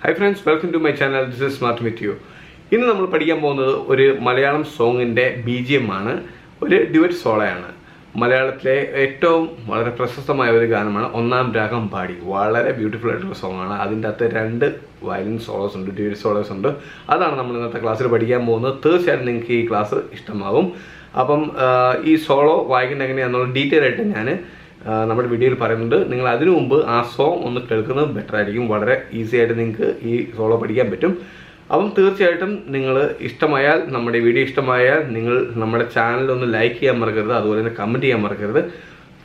Hi friends, welcome to my channel. This is Smart with you. ഇന്ന് നമ്മൾ പഠിക്കാൻ പോകുന്നത് ഒരു മലയാളം സോങ്ങിന്റെ BGM ആണ്. ഒരു ഡ്യുവറ്റ് സോളോയാണ്. മലയാളത്തിലെ ഏറ്റവും വളരെ പ്രശസ്തമായ ഒരു ഗാനമാണ് ഒന്നാം രാഗം പാടി. വളരെ ബ്യൂട്ടിഫുൾ ആയിട്ടുള്ള സോങ് ആണ്. അതിൻ്റെ അകത്ത് രണ്ട് വയലിൻ സോളോസ് ഉണ്ട്, ഡ്യുവറ്റ് സോളോസ് ഉണ്ട്. അതാണ് നമ്മൾ ഇന്നത്തെ ക്ലാസ്സിൽ പഠിക്കാൻ പോകുന്നത്. തീർച്ചയായിട്ടും നിങ്ങൾക്ക് ഈ ക്ലാസ് ഇഷ്ടമാകും. അപ്പം ഈ സോളോ വായിക്കുന്നത് എങ്ങനെയാണെന്നുള്ള ഡീറ്റെയിൽ ആയിട്ട് ഞാൻ നമ്മുടെ വീഡിയോയിൽ പറയുന്നുണ്ട്. നിങ്ങൾ അതിനു മുമ്പ് ആ സോങ് ഒന്ന് കേൾക്കുന്നത് ബെറ്റർ ആയിരിക്കും. വളരെ ഈസി ആയിട്ട് നിങ്ങൾക്ക് ഈ സോളോ പഠിക്കാൻ പറ്റും. അപ്പം തീർച്ചയായിട്ടും നിങ്ങൾ ഇഷ്ടമായാൽ, നമ്മുടെ വീഡിയോ ഇഷ്ടമായാൽ നിങ്ങൾ നമ്മുടെ ചാനൽ ഒന്ന് ലൈക്ക് ചെയ്യാൻ മറക്കരുത്. അതുപോലെ തന്നെ കമൻറ്റ് ചെയ്യാൻ മറക്കരുത്.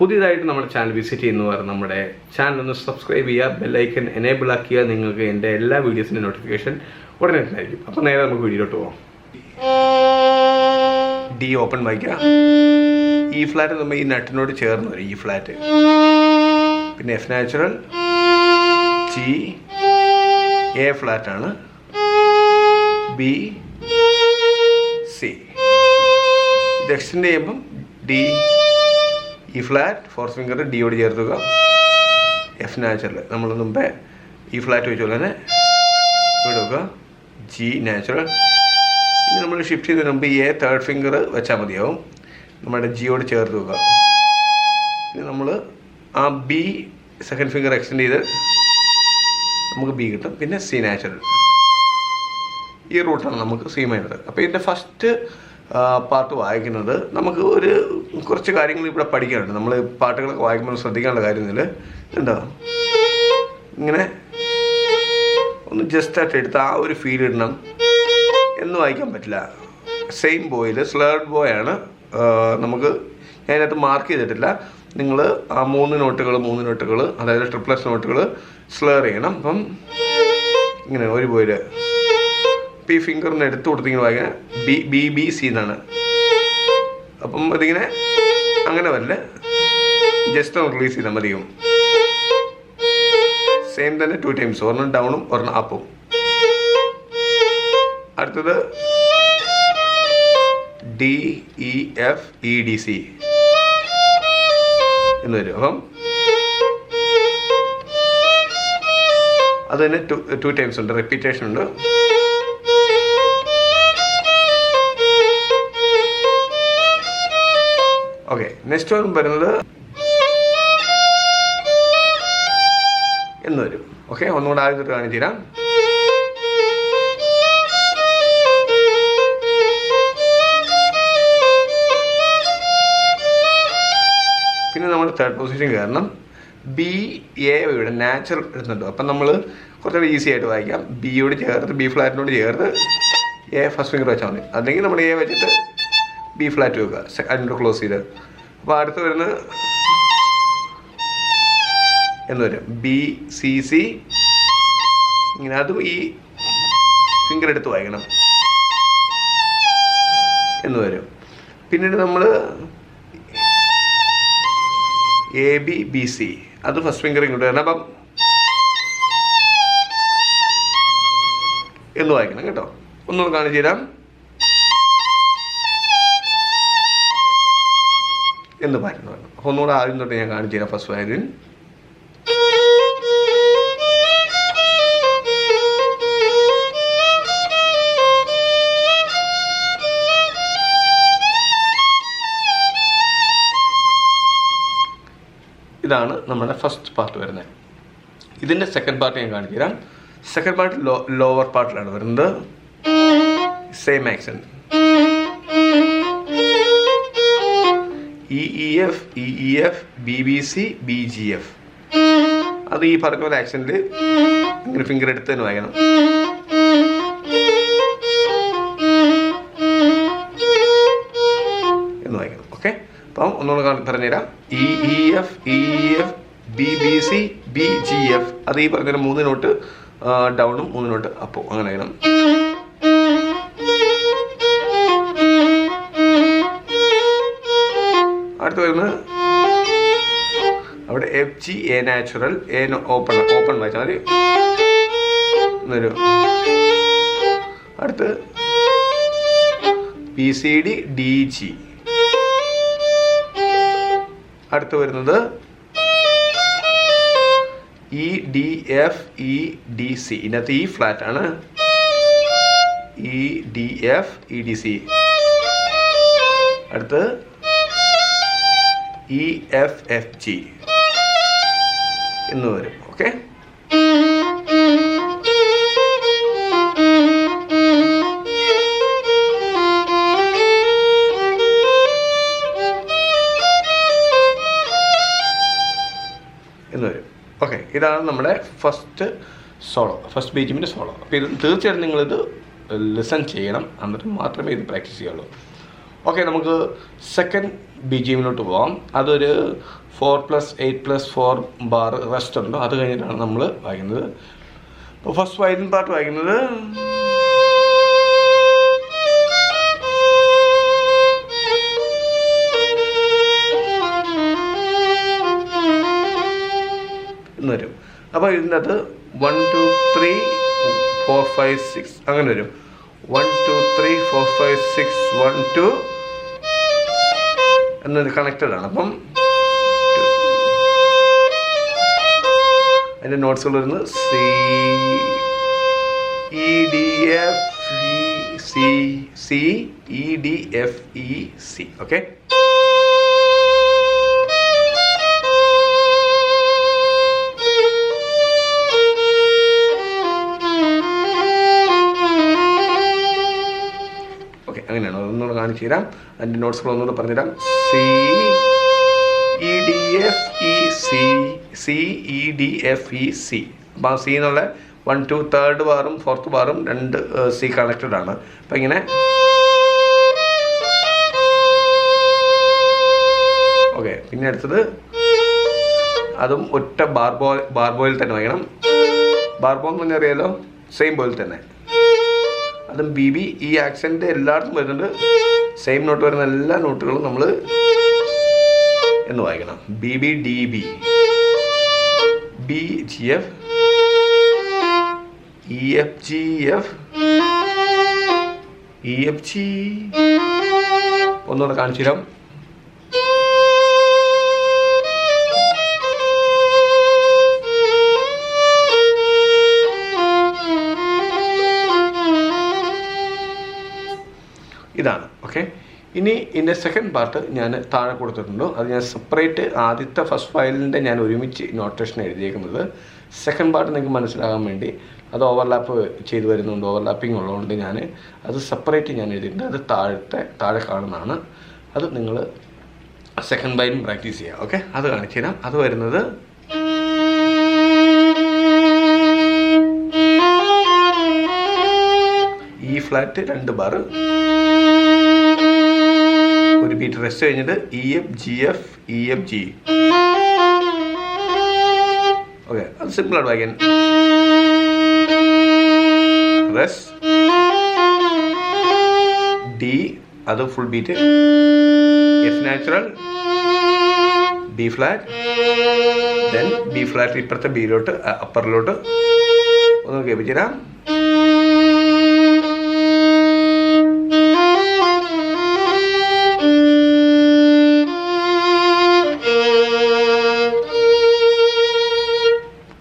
പുതിയതായിട്ട് നമ്മുടെ ചാനൽ വിസിറ്റ് ചെയ്യുന്നവർ നമ്മുടെ ചാനൽ ഒന്ന് സബ്സ്ക്രൈബ് ചെയ്യുക, ബെല്ലൈക്കൻ എനേബിൾ ആക്കിയാൽ നിങ്ങൾക്ക് എൻ്റെ എല്ലാ വീഡിയോസിൻ്റെ നോട്ടിഫിക്കേഷൻ ഉടനെ ഉണ്ടായിരിക്കും. അപ്പം നേരെ നമുക്ക് വീഡിയോയിലോട്ട് പോകാം. ഡി ഓപ്പൺ വായിക്കുക. ഇ ഫ്ലാറ്റ് നമ്മൾ ഈ നട്ടിനോട് ചേർന്ന് വരും. ഇ ഫ്ലാറ്റ്, പിന്നെ F natural, G, A flat ആണ്, ബി, സി. ഇത് എക്സ്റ്റെൻഡ് ചെയ്യുമ്പം D, E flat, fourth finger ഡിയോട് ചേർത്തുക, എഫ് നാച്ചുറൽ നമ്മൾ മുമ്പേ ഇ ഫ്ലാറ്റ് വെച്ചുപോലെ തന്നെ ഇവിടെ വെക്കുക, ജി നാച്ചുറൽ. ഇനി നമ്മൾ ഷിഫ്റ്റ് ചെയ്തതിന് മുമ്പ് എ തേർഡ് ഫിംഗർ വെച്ചാൽ മതിയാവും, നമ്മുടെ ജിയോട് ചേർത്ത് വെക്കുക. ഇനി നമ്മൾ ആ ബി സെക്കൻഡ് ഫിംഗർ എക്സ്റ്റെൻഡ് ചെയ്ത് നമുക്ക് ബി കിട്ടും, പിന്നെ സി നാച്ചുറൽ. ഈ റൂട്ടാണ് നമുക്ക് സി മൈനർ. അപ്പോൾ ഇതിൻ്റെ ഫസ്റ്റ് പാർട്ട് വായിക്കുന്നത് നമുക്ക് കുറച്ച് കാര്യങ്ങൾ ഇവിടെ പഠിക്കാനുണ്ട്. നമ്മൾ പാട്ടുകളൊക്കെ വായിക്കുമ്പോൾ ശ്രദ്ധിക്കാനുള്ള കാര്യത്തിൽ ഉണ്ടോ, ഇങ്ങനെ ഒന്ന് ജസ്റ്റ് ആയിട്ട് എടുത്ത് ആ ഒരു ഫീൽ ഇടണം എന്ന് വായിക്കാൻ പറ്റില്ല. സെയിം ബോയിൽ സ്ലേർഡ് ബോയാണ് നമുക്ക്, ഞാനതിനകത്ത് മാർക്ക് ചെയ്തിട്ടില്ല. നിങ്ങൾ ആ മൂന്ന് നോട്ടുകൾ അതായത് ട്രിപ്ലസ് നോട്ടുകൾ സ്ലേർ ചെയ്യണം. അപ്പം ഇങ്ങനെ ഒരു ബോയിൽ ഈ ഫിംഗറിന് എടുത്ത് കൊടുത്തിങ്ങനെ വായിക്കാൻ ബി ബി ബി സി എന്നാണ്. അപ്പം അതിങ്ങനെ അങ്ങനെ വരില്ല, ജസ്റ്റ് ഒന്ന് റിലീസ് ചെയ്താൽ മതിയും. സെയിം തന്നെ 2 ടൈംസ്, ഒരെണ്ണം ഡൗണും ഒരെണ്ണം അപ്പും. അടുത്തത് D E F E D C എന്ന് വരും. അപ്പം അത് തന്നെ 2 ടൈംസ് ഉണ്ട്, റിപ്പീറ്റേഷൻ ഉണ്ട്. ഓക്കെ, നെക്സ്റ്റ് വൺ വരുന്നത് എന്ന് വരും. ഓക്കെ, ഒന്നുകൂടെ ആദ്യത്തെ കാണിച്ചു തരാം. പിന്നെ നമ്മൾ തേർഡ് പൊസിഷൻ കയറണം. ബി എ ഇവിടെ നാച്ചുറൽ എടുത്തുണ്ട്. അപ്പം നമ്മൾ കുറച്ചുകൂടെ ഈസി ആയിട്ട് വായിക്കാം. ബിയോട് ചേർത്ത് ബി ഫ്ലാറ്റിനോട് ചേർത്ത് എ ഫസ്റ്റ് ഫിംഗർ വെച്ചാൽ മതി. അല്ലെങ്കിൽ നമ്മൾ എ വെച്ചിട്ട് ബി ഫ്ലാറ്റ് വെക്കുക, അതിനോട് ക്ലോസ് ചെയ്ത്. അപ്പോൾ അടുത്ത് വരുന്നത് എന്ന് വരും ബി സി സി. ഇങ്ങനെ അതും ഈ ഫിംഗർ എടുത്ത് വായിക്കണം എന്ന് വരും. പിന്നീട് നമ്മൾ എ ബി ബി സി, അത് ഫസ്റ്റ് ഫിംഗർ ഇങ്ങോട്ട് വരണം. അപ്പം എന്ന് വായിക്കണം കേട്ടോ. ഒന്നുകൂടെ കാണിച്ചു തരാം. എന്ന് പറയുന്നത് ഒന്നുകൂടെ ആദ്യം തൊട്ട് ഞാൻ കാണിച്ചു തരാം. ഫസ്റ്റ് വയലിൻ ഇതാണ് നമ്മുടെ ഫസ്റ്റ് പാർട്ട് വരുന്നത്. ഇതിൻ്റെ സെക്കൻഡ് പാർട്ട് ഞാൻ കാണിച്ചു തരാം. സെക്കൻഡ് പാർട്ട് ലോവർ പാർട്ടിലാണ് വരുന്നത്. Same accent E F B B C B G F. അത് ഈ പറഞ്ഞ പോലെ ആക്സെന്റിൽ ഇങ്ങനെ ഫിംഗർ എടുത്ത് തന്നെ വായിക്കണം. എന്ന് വായിക്കണം. ഓക്കെ, അപ്പം ഒന്നുകൂടെ പറഞ്ഞുതരാം. E F B B C B G F. അത് ഈ പറഞ്ഞ 3 നോട്ട് ഡൗണും 3 നോട്ട് അപ്പും അങ്ങനെ വേണം. അടുത്ത് വരുന്നത് അവിടെ F G A natural, A open വായിച്ചാൽ മതി എന്നൊരു. അടുത്ത് P C D D G. അടുത്ത് വരുന്നത് E D F E D C. ഇതിനകത്ത് ഈ ഫ്ലാറ്റ് ആണ്. E D F E D C. അടുത്ത് ഇ എഫ് എഫ് ജി എന്ന് വരും. ഓക്കെ, എന്ന് വരും. ഓക്കെ, ഇതാണ് നമ്മുടെ ഫസ്റ്റ് സോളോ, ഫസ്റ്റ് BGMൻ്റെ സോളോ. അപ്പോൾ ഇത് തീർച്ചയായിട്ടും നിങ്ങളിത് ലിസൺ ചെയ്യണം, എന്നിട്ട് മാത്രമേ ഇത് പ്രാക്ടീസ് ചെയ്യുള്ളൂ. ഓക്കെ, നമുക്ക് സെക്കൻഡ് BGMലോട്ട് പോകാം. അതൊരു 4+8+4 ബാർ റെസ്റ്റ് ഉണ്ട്. അത് കഴിഞ്ഞിട്ടാണ് നമ്മൾ വായിക്കുന്നത്. അപ്പോൾ ഫസ്റ്റ് വയലിൻ പാർട്ട് വായിക്കുന്നത് എന്ന് വരും. അപ്പോൾ ഇതിൻ്റെ അത് 1 2 3 4 5 6 അങ്ങനെ വരും. 1 2 3 4 5 6 1 2 എന്നത് കണക്റ്റഡ് ആണ്. അപ്പം അതിൻ്റെ നോട്ട്സുകൾ വരുന്നത് C E D F E C, C E D F E C. Okay, അങ്ങനെയാണ്. ഒന്നുകൂടെ കാണിച്ചു തരാം. അതിൻ്റെ നോട്ട്സുകൾ ഒന്നുകൂടെ പറഞ്ഞുതരാം. C E D F E C, C E D F E C. അപ്പം ആ സി എന്നുള്ള 1 2 തേർഡ് ബാറും ഫോർത്ത് ബാറും 2 സി കണക്റ്റഡ് ആണ്. അപ്പം ഇങ്ങനെ ഓക്കെ. പിന്നെ അടുത്തത് അതും ഒറ്റ ബാർബോയിൽ തന്നെ വായിക്കണം. ബാർബോ എന്ന് പറഞ്ഞാൽ അറിയാലോ, സെയിം ബോയിൽ തന്നെ. അതും ബി ബി, ഈ ആക്സെൻ്റ് എല്ലായിടത്തും വരുന്നുണ്ട്. സെയിം നോട്ട് വരുന്ന എല്ലാ നോട്ടുകളും നമ്മൾ എന്ന് വായിക്കണം. B B D B, B G F, E F G F, E F G. ഒന്നുകൂടെ കാണിച്ചു തരാം. ഇതാണ്. ഓക്കെ, ഇനി ഇതിൻ്റെ സെക്കൻഡ് പാർട്ട് ഞാൻ താഴെ കൊടുത്തിട്ടുണ്ട്. അത് ഞാൻ സെപ്പറേറ്റ് ആദ്യത്തെ ഫസ്റ്റ് ഫയലിൻ്റെ ഞാൻ ഒരുമിച്ച് നോട്ടേഷൻ എഴുതിയേക്കുന്നത്. സെക്കൻഡ് പാർട്ട് നിങ്ങൾക്ക് മനസ്സിലാകാൻ വേണ്ടി അത് ഓവർലാപ്പ് ചെയ്ത് വരുന്നുണ്ട്, ഓവർലാപ്പിംഗ് ഉള്ളതുകൊണ്ട് ഞാൻ അത് സെപ്പറേറ്റ് ഞാൻ എഴുതിയിട്ടുണ്ട്. അത് താഴെ കാണുന്നതാണ്. അത് നിങ്ങൾ സെക്കൻഡ് വയലിൻ പ്രാക്ടീസ് ചെയ്യുക. ഓക്കെ, അത് കാണിച്ചു തരാം. അത് വരുന്നത് ഇ ഫ്ലാറ്റ് 2 ബാർ, ഒരു ബീറ്റ് റെസ്റ്റ് കഴിഞ്ഞിട്ട് E F G F, E F G. Okay, അത് സിമ്പിളാണ് വായിക്കാൻ. റെസ്റ്റ് ഡി, അത് full beat. F natural, B flat, then B flat ഇപ്പുറത്തെ ബിയിലോട്ട് അപ്പറിലോട്ട്. ഒന്ന് കേൾപ്പിച്ചു തരാം.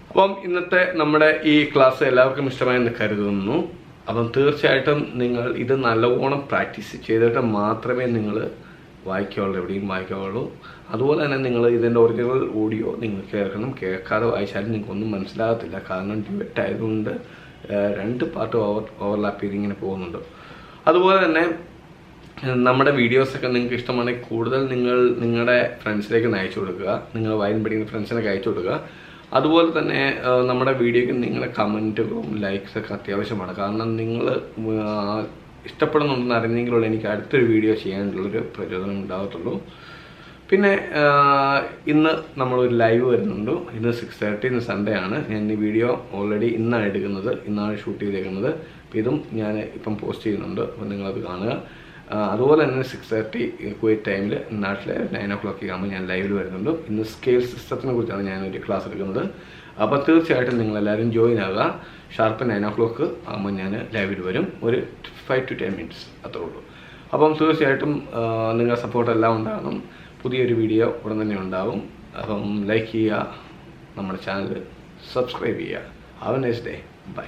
അപ്പം ഇന്നത്തെ നമ്മുടെ ഈ ക്ലാസ് എല്ലാവർക്കും ഇഷ്ടമായെന്ന് കരുതുന്നു. അപ്പം തീർച്ചയായിട്ടും നിങ്ങൾ ഇത് നല്ലവണ്ണം പ്രാക്ടീസ് ചെയ്തിട്ട് മാത്രമേ നിങ്ങൾ വായിക്കാവുള്ളൂ, എവിടെയും വായിക്കാവുള്ളൂ. അതുപോലെ തന്നെ നിങ്ങൾ ഇതിൻ്റെ ഒറിജിനൽ ഓഡിയോ നിങ്ങൾ കേൾക്കണം. കേൾക്കാതെ വായിച്ചാലും നിങ്ങൾക്കൊന്നും മനസ്സിലാകത്തില്ല. കാരണം ഡ്യുവറ്റ് ആയതുകൊണ്ട് 2 പാർട്ട് ഓവർലാപ്പ് ചെയ്ത് ഇങ്ങനെ പോകുന്നുണ്ട്. അതുപോലെ തന്നെ നമ്മുടെ വീഡിയോസൊക്കെ നിങ്ങൾക്ക് ഇഷ്ടമാണെങ്കിൽ കൂടുതൽ നിങ്ങൾ നിങ്ങളുടെ ഫ്രണ്ട്സിലേക്ക് അയച്ചു കൊടുക്കുക. നിങ്ങൾ വയലിൻ പഠിക്കുന്ന ഫ്രണ്ട്സിനൊക്കെ അയച്ചു കൊടുക്കുക. അതുപോലെ തന്നെ നമ്മുടെ വീഡിയോയ്ക്ക് നിങ്ങളുടെ കമൻറ്റുകളും ലൈക്സൊക്കെ അത്യാവശ്യമാണ്. കാരണം നിങ്ങൾ ഇഷ്ടപ്പെടുന്നുണ്ടെന്ന് അറിഞ്ഞെങ്കിലുള്ള എനിക്ക് അടുത്തൊരു വീഡിയോ ചെയ്യാനുള്ളൊരു പ്രചോദനം ഉണ്ടാകത്തുള്ളൂ. പിന്നെ ഇന്ന് നമ്മളൊരു ലൈവ് വരുന്നുണ്ട്. ഇന്ന് 6:30, ഇന്ന് സൺഡേ ആണ്. ഞാൻ ഈ വീഡിയോ ഓൾറെഡി ഇന്നാണ് എടുക്കുന്നത്, ഇന്നാണ് ഷൂട്ട് ചെയ്തേക്കുന്നത്. അപ്പോൾ ഇതും ഞാൻ ഇപ്പം പോസ്റ്റ് ചെയ്യുന്നുണ്ട്. അപ്പോൾ നിങ്ങളത് കാണുക. അതുപോലെ തന്നെ 6:30 കുവൈറ്റ് ടൈമിൽ നാട്ടിലെ 9 o'clock ആകുമ്പോൾ ഞാൻ ലൈവിൽ വരുന്നുണ്ട്. ഇന്ന് സ്കെയിൽ സിസ്റ്റത്തിനെ കുറിച്ചാണ് ഞാനൊരു ക്ലാസ് എടുക്കുന്നത്. അപ്പോൾ തീർച്ചയായിട്ടും നിങ്ങളെല്ലാവരും ജോയിൻ ആകുക. ഷാർപ്പ് 9 o'clock ആകുമ്പോൾ ഞാൻ ലൈവിൽ വരും. ഒരു 5 to 10 minutes അത്രേ ഉള്ളൂ. അപ്പം തീർച്ചയായിട്ടും നിങ്ങളുടെ സപ്പോർട്ടെല്ലാം ഉണ്ടാകണം. പുതിയൊരു വീഡിയോ ഉടൻ തന്നെ ഉണ്ടാകും. അപ്പം ലൈക്ക് ചെയ്യുക, നമ്മുടെ ചാനൽ സബ്സ്ക്രൈബ് ചെയ്യുക. Have a nice day. By.